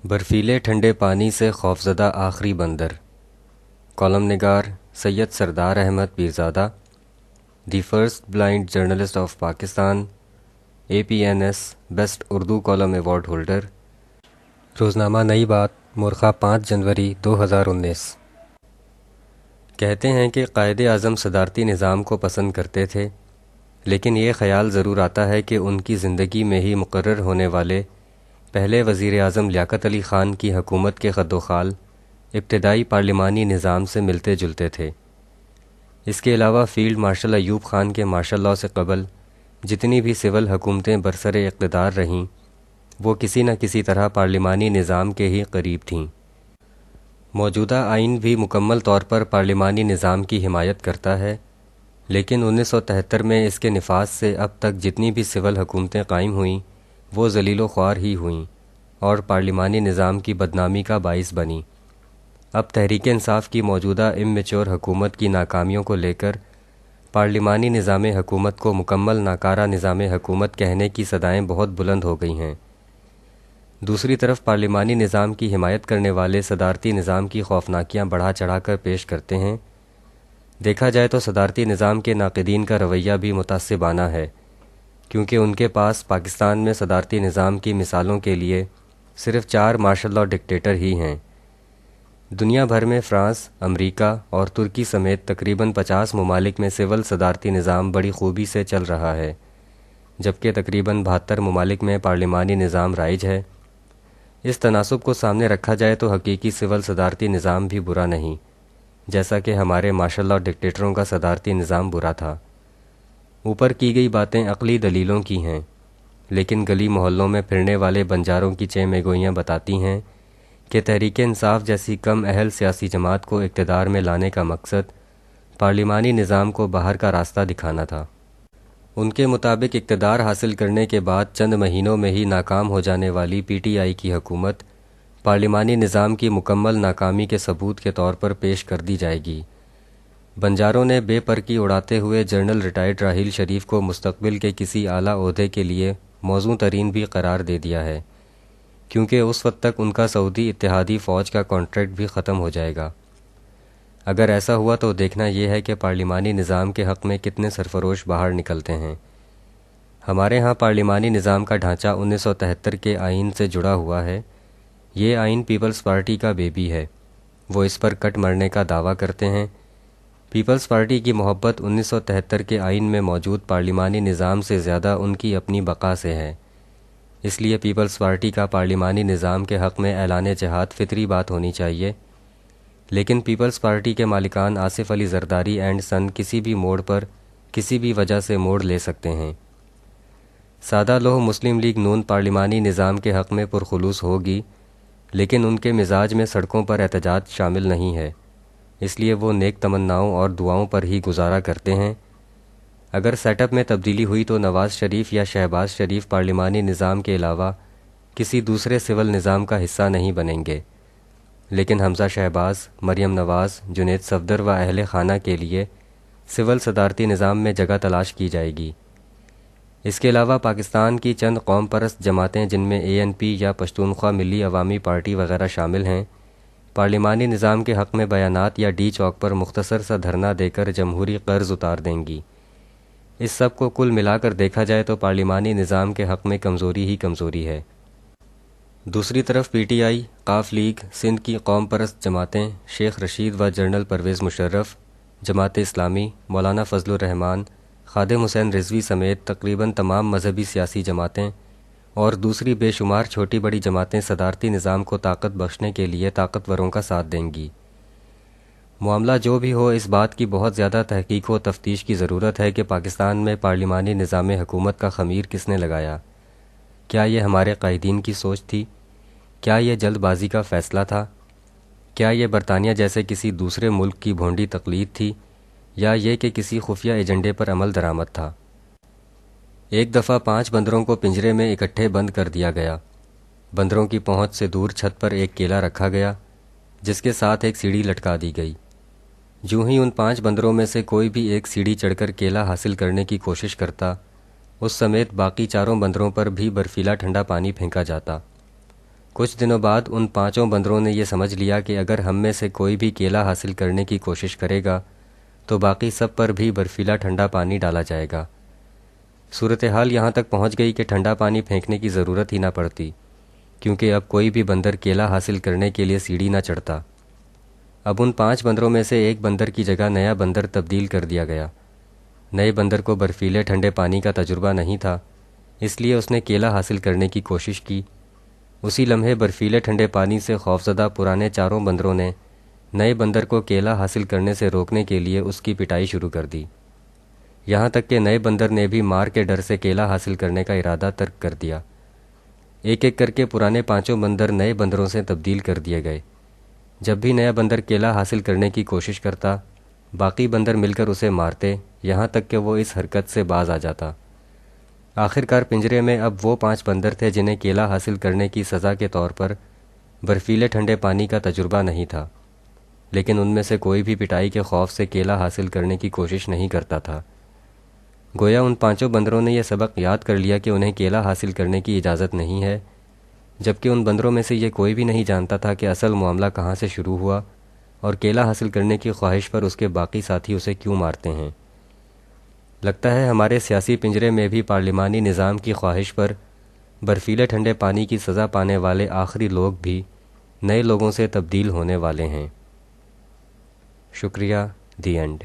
برفیلے ٹھنڈے پانی سے خوفزدہ آخری بندر. کالم نگار Syed Sardar Ahmad Pirzada. The first blind journalist of Pakistan. APNS best Urdu column award holder. روزنامہ نئی بات مورخہ 5 جنوری 2019. کہتے ہیں کہ قائد اعظم صدارتی نظام کو پسند کرتے تھے، لیکن یہ خیال ضرور آتا ہے کہ ان کی زندگی میں ہی مقرر ہونے والے پہلے وزیر اعظم لیاقت علی خان کی حکومت کے خد و خال ابتدائی پارلیمانی نظام سے ملتے جلتے تھے. اس کے علاوہ فیلڈ مارشل ایوب خان کے مارشل لاء سے قبل جتنی بھی سول حکومتیں برسر اقتدار رہیں وہ کسی نہ کسی طرح پارلیمانی نظام کے ہی قریب تھیں. موجودہ آئین بھی مکمل طور پر پارلیمانی نظام کی حمایت کرتا ہے، لیکن 1973 میں اس کے نفاذ سے اب تک جتنی بھی سول حکومتیں قائم ہوئیں وہ ذلیل و خوار ہی ہوئیں اور پارلیمانی نظام کی بدنامی کا باعث بنیں. اب تحریک انصاف کی موجودہ اممیچور حکومت کی ناکامیوں کو لے کر پارلیمانی نظام حکومت کو مکمل ناکارہ نظام حکومت کہنے کی صدائیں بہت بلند ہو گئی ہیں. دوسری طرف پارلیمانی نظام کی حمایت کرنے والے صدارتی نظام کی خوفناکیاں بڑھا چڑھا کر پیش کرتے ہیں. دیکھا جائے تو صدارتی نظام کے ناقدین کا رویہ بھی متعصبانہ ہے، کیونکہ ان کے پاس پاکستان میں صدارتی نظام کی مثالوں کے لیے صرف 4 مارشل لاء ڈکٹیٹر ہی ہیں. دنیا بھر میں فرانس، امریکہ اور ترکی سمیت تقریباً 50 ممالک میں سول صدارتی نظام بڑی خوبی سے چل رہا ہے، جبکہ تقریباً 72 ممالک میں پارلیمانی نظام رائج ہے. اس تناسب کو سامنے رکھا جائے تو حقیقی سول صدارتی نظام بھی برا نہیں، جیسا کہ ہمارے مارشل لاء ڈکٹیٹروں کا صدارتی نظام برا تھا. اوپر کی گئی باتیں عقلی دلیلوں کی ہیں، لیکن گلی محلوں میں پھرنے والے بنجاروں کی چیمے گوئیاں بتاتی ہیں کہ تحریک انصاف جیسی کم اہل سیاسی جماعت کو اقتدار میں لانے کا مقصد پارلیمانی نظام کو باہر کا راستہ دکھانا تھا. ان کے مطابق اقتدار حاصل کرنے کے بعد چند مہینوں میں ہی ناکام ہو جانے والی PTI کی حکومت پارلیمانی نظام کی مکمل ناکامی کے ثبوت کے طور پر پیش کر دی جائے گی. بنجاروں نے بے پرکی اڑاتے ہوئے جنرل ریٹائرڈ راحیل شریف کو مستقبل کے کسی اعلیٰ عہدے کے لیے موزوں ترین بھی قرار دے دیا ہے، کیونکہ اس وقت تک ان کا سعودی اتحادی فوج کا کانٹریکٹ بھی ختم ہو جائے گا. اگر ایسا ہوا تو دیکھنا یہ ہے کہ پارلیمانی نظام کے حق میں کتنے سرفروش باہر نکلتے ہیں. ہمارے ہاں پارلیمانی نظام کا ڈھانچہ 1973 کے آئین سے جڑا ہوا ہے. یہ آئین پیپلز پارٹی کا بیبی ہے. وہ اس پر کٹ مرنے کا دعویٰ کرتے ہیں. پیپلز پارٹی کی محبت 1973 کے آئین میں موجود پارلیمانی نظام سے زیادہ ان کی اپنی بقا سے ہے. اس لیے پیپلز پارٹی کا پارلیمانی نظام کے حق میں اعلان جہاد فطری بات ہونی چاہیے، لیکن پیپلز پارٹی کے مالکان آصف علی زرداری اینڈ سن کسی بھی موڑ پر کسی بھی وجہ سے موڑ لے سکتے ہیں. سادہ لوح مسلم لیگ نون پارلیمانی نظام کے حق میں پرخلوص ہوگی، لیکن ان کے مزاج میں سڑکوں پر احتجاج شامل نہیں ہے، اس لیے وہ نیک تمناؤں اور دعاؤں پر ہی گزارا کرتے ہیں. اگر سیٹ اپ میں تبدیلی ہوئی تو نواز شریف یا شہباز شریف پارلیمانی نظام کے علاوہ کسی دوسرے سول نظام کا حصہ نہیں بنیں گے، لیکن حمزہ شہباز، مریم نواز، جنید صفدر و اہل خانہ کے لیے سول صدارتی نظام میں جگہ تلاش کی جائے گی. اس کے علاوہ پاکستان کی چند قوم پرست جماعتیں جن میں ANP یا پشتونخوا ملی عوامی پارٹی وغیرہ شامل ہیں، پارلیمانی نظام کے حق میں بیانات یا ڈی چوک پر مختصر سا دھرنا دے کر جمہوری قرض اتار دیں گی. اس سب کو کل ملا کر دیکھا جائے تو پارلیمانی نظام کے حق میں کمزوری ہی کمزوری ہے. دوسری طرف PTI، قاف لیگ، سندھ کی قوم پرست جماعتیں، شیخ رشید و جنرل پرویز مشرف، جماعت اسلامی، مولانا فضل الرحمان، خادم حسین رضوی سمیت تقریباً تمام مذہبی سیاسی جماعتیں اور دوسری بے شمار چھوٹی بڑی جماعتیں صدارتی نظام کو طاقت بخشنے کے لیے طاقتوروں کا ساتھ دیں گی. معاملہ جو بھی ہو، اس بات کی بہت زیادہ تحقیق و تفتیش کی ضرورت ہے کہ پاکستان میں پارلیمانی نظام حکومت کا خمیر کس نے لگایا. کیا یہ ہمارے قائدین کی سوچ تھی؟ کیا یہ جلد بازی کا فیصلہ تھا؟ کیا یہ برطانیہ جیسے کسی دوسرے ملک کی بھونڈی تقلید تھی، یا یہ کہ کسی خفیہ ایجنڈے پر عمل درآمد تھا؟ ایک دفعہ 5 بندروں کو پنجرے میں اکٹھے بند کر دیا گیا. بندروں کی پہنچ سے دور چھت پر ایک کیلا رکھا گیا جس کے ساتھ ایک سیڑھی لٹکا دی گئی. جوں ہی ان 5 بندروں میں سے کوئی بھی ایک سیڑھی چڑھ کر کیلا حاصل کرنے کی کوشش کرتا، اس سمیت باقی 4 بندروں پر بھی برفیلا ٹھنڈا پانی پھینکا جاتا. کچھ دنوں بعد ان 5 بندروں نے یہ سمجھ لیا کہ اگر ہم میں سے کوئی بھی کیلا حاصل کرنے کی کوشش کرے گا تو باقی سب پر بھی برفیلا ٹھنڈا پانی ڈالا جائے گا۔ صورتحال یہاں تک پہنچ گئی کہ ٹھنڈا پانی پھینکنے کی ضرورت ہی نہ پڑتی، کیونکہ اب کوئی بھی بندر کیلا حاصل کرنے کے لیے سیڑھی نہ چڑھتا۔ اب ان 5 بندروں میں سے ایک بندر کی جگہ نیا بندر تبدیل کر دیا گیا۔ نئے بندر کو برفیلے ٹھنڈے پانی کا تجربہ نہیں تھا، اس لیے اس نے کیلا حاصل کرنے کی کوشش کی۔ اسی لمحے برفیلے ٹھنڈے پانی سے خوفزدہ پرانے 4 بندروں نے نئے بندر کو کیلا حاصل کرنے سے روکنے کے لیے اس کی پٹائی شروع کر دی، یہاں تک کہ نئے بندر نے بھی مار کے ڈر سے کیلا حاصل کرنے کا ارادہ ترک کر دیا۔ ایک ایک کر کے پرانے 5 بندر نئے بندروں سے تبدیل کر دیے گئے۔ جب بھی نیا بندر کیلا حاصل کرنے کی کوشش کرتا، باقی بندر مل کر اسے مارتے، یہاں تک کہ وہ اس حرکت سے باز آ جاتا۔ آخرکار پنجرے میں اب وہ 5 بندر تھے جنہیں کیلا حاصل کرنے کی سزا کے طور پر برفیلے ٹھنڈے پانی کا تجربہ نہیں تھا، لیکن ان میں سے کوئی بھی پٹائی کے خوف سے کیلا حاصل کرنے کی کوشش نہیں کرتا تھا۔ گویا ان 5 بندروں نے یہ سبق یاد کر لیا کہ انہیں کیلا حاصل کرنے کی اجازت نہیں ہے، جبکہ ان بندروں میں سے یہ کوئی بھی نہیں جانتا تھا کہ اصل معاملہ کہاں سے شروع ہوا اور کیلا حاصل کرنے کی خواہش پر اس کے باقی ساتھی اسے کیوں مارتے ہیں۔ لگتا ہے ہمارے سیاسی پنجرے میں بھی پارلیمانی نظام کی خواہش پر برفیلے ٹھنڈے پانی کی سزا پانے والے آخری لوگ بھی نئے لوگوں سے تبدیل ہونے والے ہیں۔ شکریہ، دی اینڈ۔